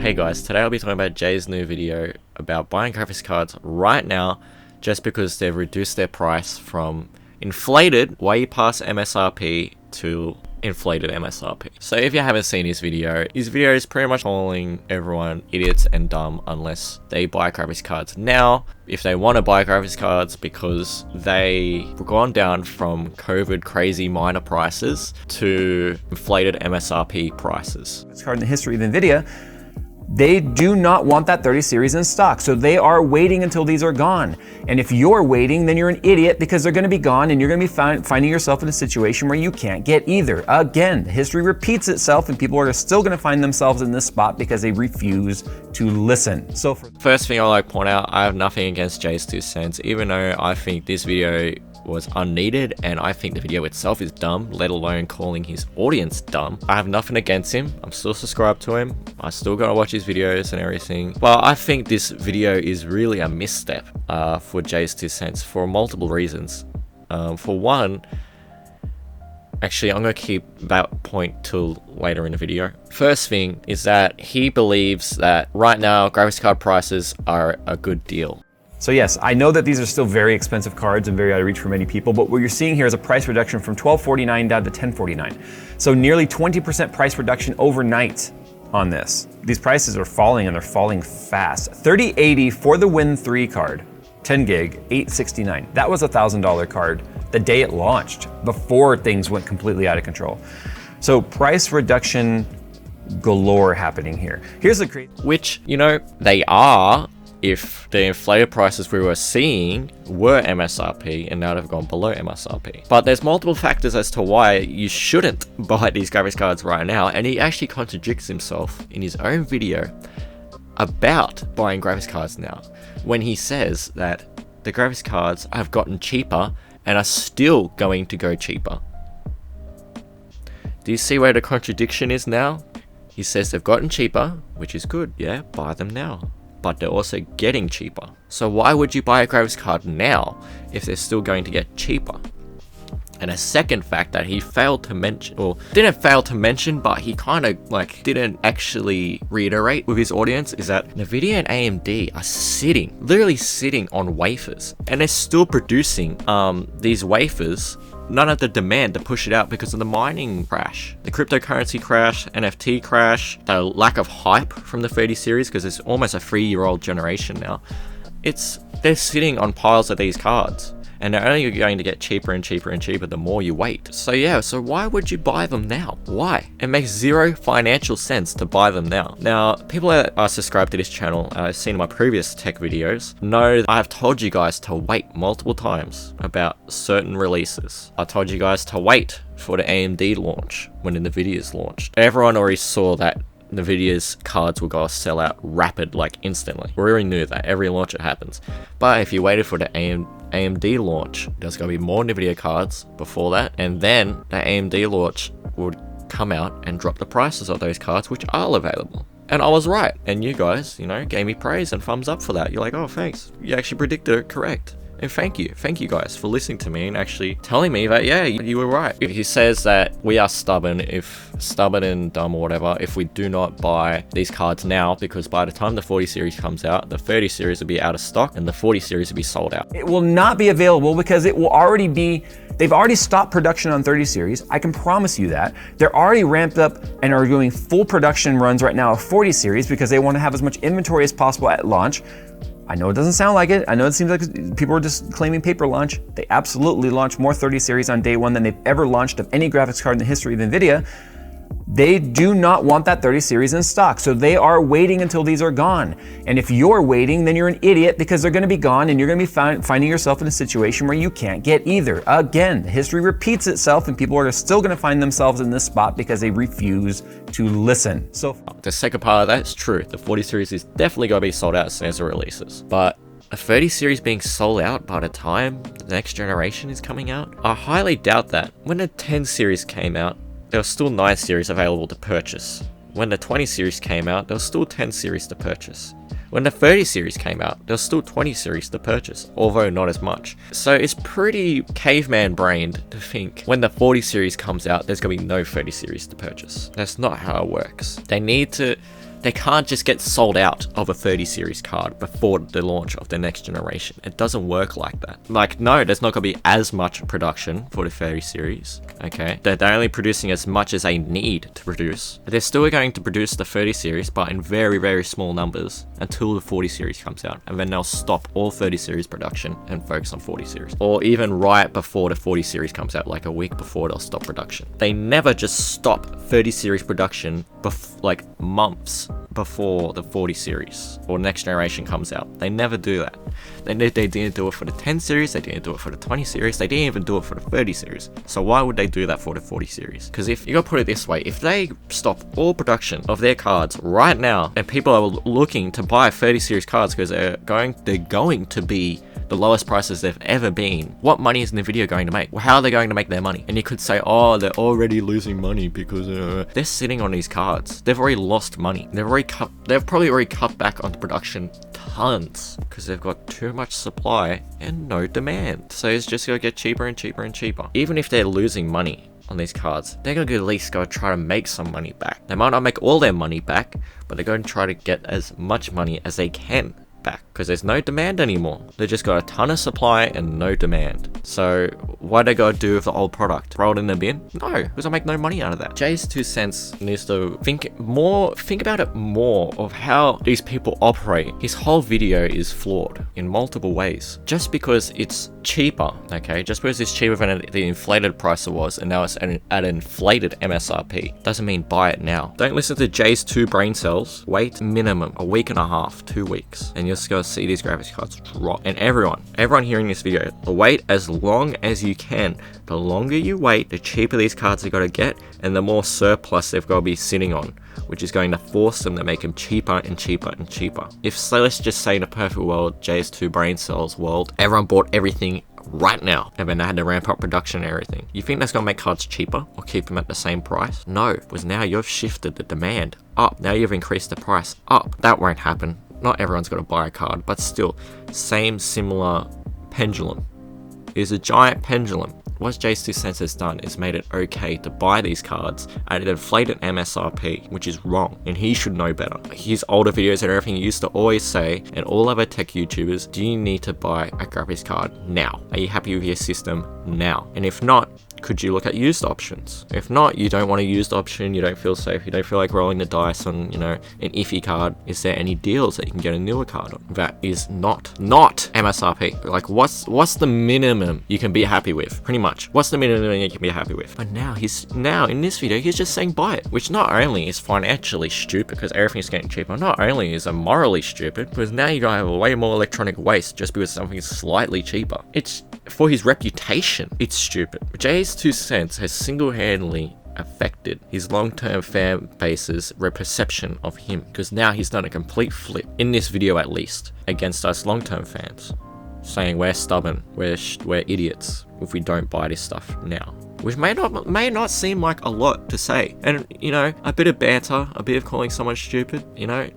Hey guys, today I'll be talking about Jay's new video about buying graphics cards right now just because they've reduced their price from inflated way past MSRP to inflated MSRP. So if you haven't seen his video is pretty much calling everyone idiots and dumb unless they buy graphics cards now. If they want to buy graphics cards because they've gone down from COVID crazy miner prices to inflated MSRP prices. Graphics card in the history of NVIDIA, they do not want that 30 series in stock. So they are waiting until these are gone. And if you're waiting, then you're an idiot because they're gonna be gone and you're gonna be finding yourself in a situation where you can't get either. Again, history repeats itself and people are still gonna find themselves in this spot because they refuse to listen. So first thing I like to point out, I have nothing against JayzTwoCents, even though I think this video was unneeded and I think the video itself is dumb, let alone calling his audience dumb. I have nothing against him. I'm still subscribed to him. I still gotta watch his videos and everything. But I think this video is really a misstep for JayzTwoCents for multiple reasons. For one, actually I'm gonna keep that point till later in the video. First thing is that he believes that right now graphics card prices are a good deal. So yes, I know that these are still very expensive cards and very out of reach for many people, but what you're seeing here is a price reduction from $12.49 down to $10.49. So nearly 20% price reduction overnight on this. These prices are falling and they're falling fast. 3080 for the Win 3 card, 10 gig, $869. That was a $1,000 card the day it launched, before things went completely out of control. So price reduction galore happening here. Here's the crazy, which, you know, they are, if the inflated prices we were seeing were MSRP and now they've gone below MSRP. But there's multiple factors as to why you shouldn't buy these graphics cards right now, and he actually contradicts himself in his own video about buying graphics cards now, when he says that the graphics cards have gotten cheaper and are still going to go cheaper. Do you see where the contradiction is now? He says they've gotten cheaper, which is good, yeah, buy them now. But they're also getting cheaper. So why would you buy a graphics card now if they're still going to get cheaper? And a second fact that he failed to mention, or didn't fail to mention, but he kind of like didn't actually reiterate with his audience, is that NVIDIA and AMD are literally sitting on wafers, and they're still producing these wafers. None of the demand to push it out because of the mining crash, the cryptocurrency crash, NFT crash, the lack of hype from the 30 series because it's almost a 3-year-old generation now. They're sitting on piles of these cards and they're only going to get cheaper and cheaper and cheaper the more you wait. So yeah, so why would you buy them now? Why? It makes zero financial sense to buy them now. Now, people that are subscribed to this channel, I've seen my previous tech videos, know I have told you guys to wait multiple times about certain releases. I told you guys to wait for the AMD launch when the NVIDIA's launched. Everyone already saw that NVIDIA's cards will go sell out rapid, like instantly. We already knew that every launch it happens. But if you waited for the AMD launch, there's going to be more NVIDIA cards before that, and then the AMD launch would come out and drop the prices of those cards, which are available. And I was right, and you guys, you know, gave me praise and thumbs up for that. You're like, oh, thanks, you actually predicted it correct. And thank you guys for listening to me and actually telling me that, yeah, you were right. He says that we are stubborn and dumb or whatever if we do not buy these cards now, because by the time the 40 series comes out, the 30 series will be out of stock and the 40 series will be sold out. It will not be available because it will already be, they've already stopped production on 30 series. I can promise you that. They're already ramped up and are doing full production runs right now of 40 series because they want to have as much inventory as possible at launch. I know it doesn't sound like it. I know it seems like people are just claiming paper launch. They absolutely launched more 30 series on day one than they've ever launched of any graphics card in the history of NVIDIA. They do not want that 30 series in stock. So they are waiting until these are gone. And if you're waiting, then you're an idiot because they're gonna be gone and you're gonna be finding yourself in a situation where you can't get either. Again, history repeats itself and people are still gonna find themselves in this spot because they refuse to listen. So the second part of that is true. The 40 series is definitely gonna be sold out as soon as it releases. But a 30 series being sold out by the time the next generation is coming out? I highly doubt that. When the 10 series came out, there was still 9 series available to purchase. When the 20 series came out, there was still 10 series to purchase. When the 30 series came out, there was still 20 series to purchase, although not as much. So it's pretty caveman brained to think when the 40 series comes out, there's gonna be no 30 series to purchase. That's not how it works. They need to They can't just get sold out of a 30 series card before the launch of the next generation. It doesn't work like that. Like, no, there's not going to be as much production for the 30 series, okay? They're only producing as much as they need to produce. They're still going to produce the 30 series, but in very, very small numbers until the 40 series comes out. And then they'll stop all 30 series production and focus on 40 series. Or even right before the 40 series comes out, like a week before, they'll stop production. They never just stop 30 series production like months before the 40 series or next generation comes out. They never do that. They didn't do it for the 10 series, they didn't do it for the 20 series, they didn't even do it for the 30 series. So why would they do that for the 40 series? Because if you gotta put it this way, if they stop all production of their cards right now and people are looking to buy 30 series cards because they're going to be the lowest prices they've ever been, what money is Nvidia going to make? How are they going to make their money? And you could say, oh, they're already losing money because they're sitting on these cards. They've already lost money. They've probably already cut back on production tons because they've got too much supply and no demand. So it's just gonna get cheaper and cheaper and cheaper. Even if they're losing money on these cards, they're going to at least go try to make some money back. They might not make all their money back, but they're going to try to get as much money as they can back because there's no demand anymore. They just got a ton of supply and no demand. So what they gotta do with the old product? Throw it in the bin? No, because I make no money out of that. Jayz2Cents needs to think about it more of how these people operate. His whole video is flawed in multiple ways. Just because it's cheaper, okay? Just because it's cheaper than the inflated price it was, and now it's at an inflated MSRP, doesn't mean buy it now. Don't listen to JayzTwo brain cells. Wait minimum a week and a half, 2 weeks, and you're just gonna see these graphics cards drop. And everyone hearing this video, wait as long as you can. The longer you wait, the cheaper these cards are gonna get, and the more surplus they've got to be sitting on, which is going to force them to make them cheaper and cheaper and cheaper. If, so let's just say in a perfect world, JayzTwo brain cells world, everyone bought everything right now, and then they had to ramp up production and everything. You think that's gonna make cards cheaper or keep them at the same price? No, because now you've shifted the demand up. Now you've increased the price up. That won't happen. Not everyone's got to buy a card, but still, similar pendulum. It is a giant pendulum. What JayzTwoCents has done is made it okay to buy these cards at an inflated MSRP, which is wrong, and he should know better. His older videos and everything, he used to always say, and all other tech YouTubers, do you need to buy a graphics card now? Are you happy with your system now? And if not, could you look at used options? If not, you don't want a used option, you don't feel safe, you don't feel like rolling the dice on, an iffy card, is there any deals that you can get a newer card on that is not MSRP? Like, what's the minimum you can be happy with? Pretty much. What's the minimum you can be happy with? But now in this video, he's just saying buy it, which not only is financially stupid because everything's getting cheaper, not only is it morally stupid because now you're gonna have way more electronic waste just because something's slightly cheaper. It's for his reputation, it's stupid. JayzTwoCents has single-handedly affected his long-term fan base's perception of him, because now he's done a complete flip, in this video at least, against us long-term fans, saying we're stubborn, we're idiots if we don't buy this stuff now. Which may not seem like a lot to say. And, a bit of banter, a bit of calling someone stupid,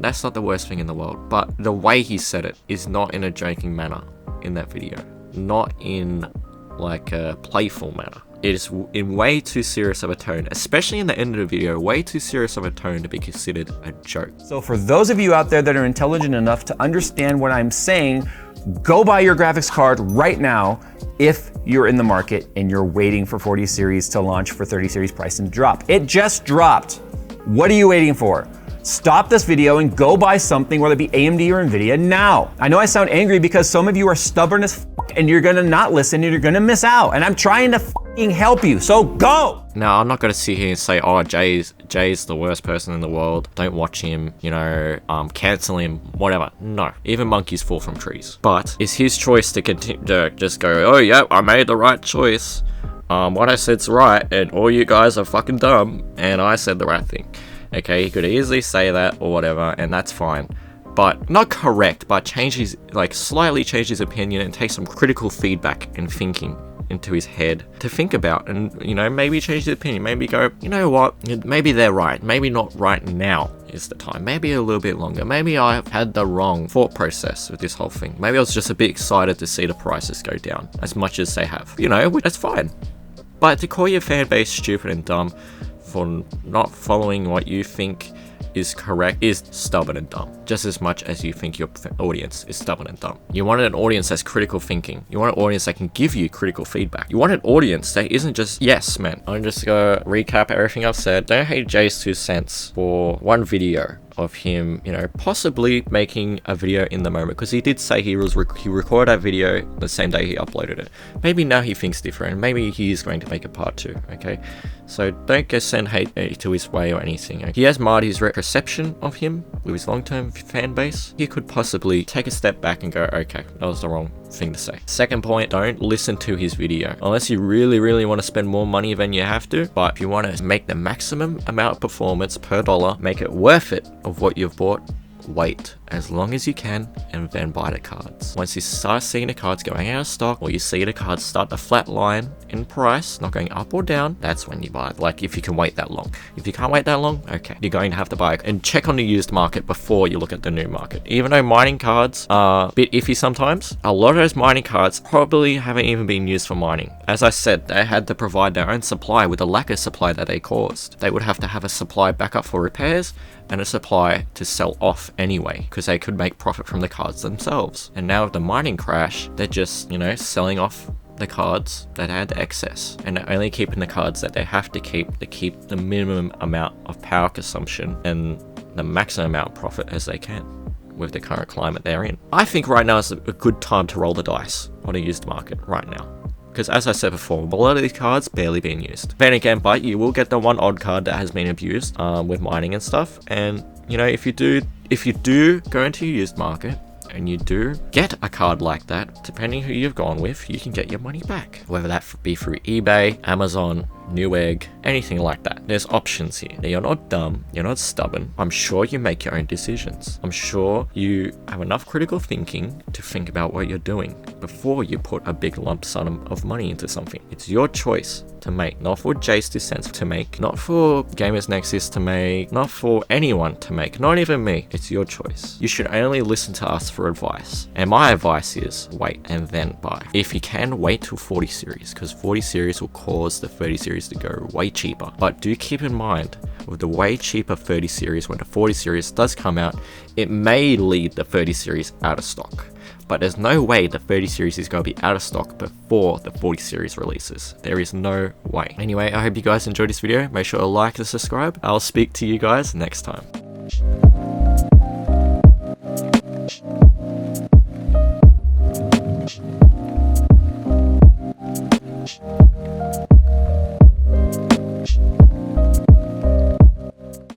that's not the worst thing in the world. But the way he said it is not in a joking manner in that video. Not in like a playful manner. It is in way too serious of a tone, especially in the end of the video, way too serious of a tone to be considered a joke. So for those of you out there that are intelligent enough to understand what I'm saying, go buy your graphics card right now if you're in the market and you're waiting for 40 series to launch for 30 series pricing to drop. It just dropped. What are you waiting for? Stop this video and go buy something, whether it be AMD or Nvidia, now. I know I sound angry because some of you are stubborn as f, and you're gonna not listen and you're gonna miss out. And I'm trying to f***ing help you, so go! Now, I'm not gonna sit here and say, oh, Jay's the worst person in the world. Don't watch him, cancel him, whatever. No, even monkeys fall from trees. But it's his choice to continue to just go, oh yeah, I made the right choice. What I said's right, and all you guys are fucking dumb, and I said the right thing. Okay, he could easily say that or whatever, and that's fine. But not correct, but slightly change his opinion and take some critical feedback and thinking into his head to think about, and maybe change his opinion. Maybe go, you know what? Maybe they're right. Maybe not right now is the time. Maybe a little bit longer. Maybe I've had the wrong thought process with this whole thing. Maybe I was just a bit excited to see the prices go down as much as they have. That's fine. But to call your fan base stupid and dumb for not following what you think is correct is stubborn and dumb, just as much as you think your audience is stubborn and dumb. You want an audience that's critical thinking. You want an audience that can give you critical feedback. You want an audience that isn't just yes man. I'm just gonna recap everything I've said. Don't hate Jayz2Cents for one video of him, you know, possibly making a video in the moment, because he did say he recorded that video the same day he uploaded it. Maybe now he thinks different. Maybe he is going to make a part 2. Okay, so don't go send hate to his way or anything. Okay? He has marred his perception of him with his long-term fan base. He could possibly take a step back and go, okay, that was the wrong thing to say. Second point, don't listen to his video unless you really want to spend more money than you have to. But if you want to make the maximum amount of performance per dollar, make it worth it of what you've bought, wait as long as you can and then buy the cards. Once you start seeing the cards going out of stock, or you see the cards start to flat line in price, not going up or down, that's when you buy. Like if you can wait that long. If you can't wait that long, okay, you're going to have to buy it. And check on the used market before you look at the new market. Even though mining cards are a bit iffy sometimes, a lot of those mining cards probably haven't even been used for mining. As I said, they had to provide their own supply with the lack of supply that they caused. They would have to have a supply backup for repairs and a supply to sell off anyway, because they could make profit from the cards themselves. And now with the mining crash, they're just, you know, selling off the cards that had excess, and they're only keeping the cards that they have to keep the minimum amount of power consumption and the maximum amount of profit as they can with the current climate they're in. I think right now is a good time to roll the dice on a used market right now. Because as I said before, a lot of these cards barely being used. Then again, but you will get the one odd card that has been abused with mining and stuff. And you know, if you do go into a used market and you do get a card like that, depending who you've gone with, you can get your money back. Whether that be through eBay, Amazon, Newegg, anything like that. There's options here. You're not dumb, you're not stubborn. I'm sure you make your own decisions. I'm sure you have enough critical thinking to think about what you're doing before you put a big lump sum of money into something. It's your choice to make, not for Jayz2Cents to make, not for Gamers Nexus to make, not for anyone to make, not even me. It's your choice. You should only listen to us for advice. And my advice is wait and then buy. If you can, wait till 40 series, because 40 series will cause the 30 series to go way cheaper. But do keep in mind, with the way cheaper 30 series, when the 40 series does come out, it may lead the 30 series out of stock. But there's no way the 30 series is going to be out of stock before the 40 series releases. There is no way. Anyway, I hope you guys enjoyed this video. Make sure to like and subscribe. I'll speak to you guys next time.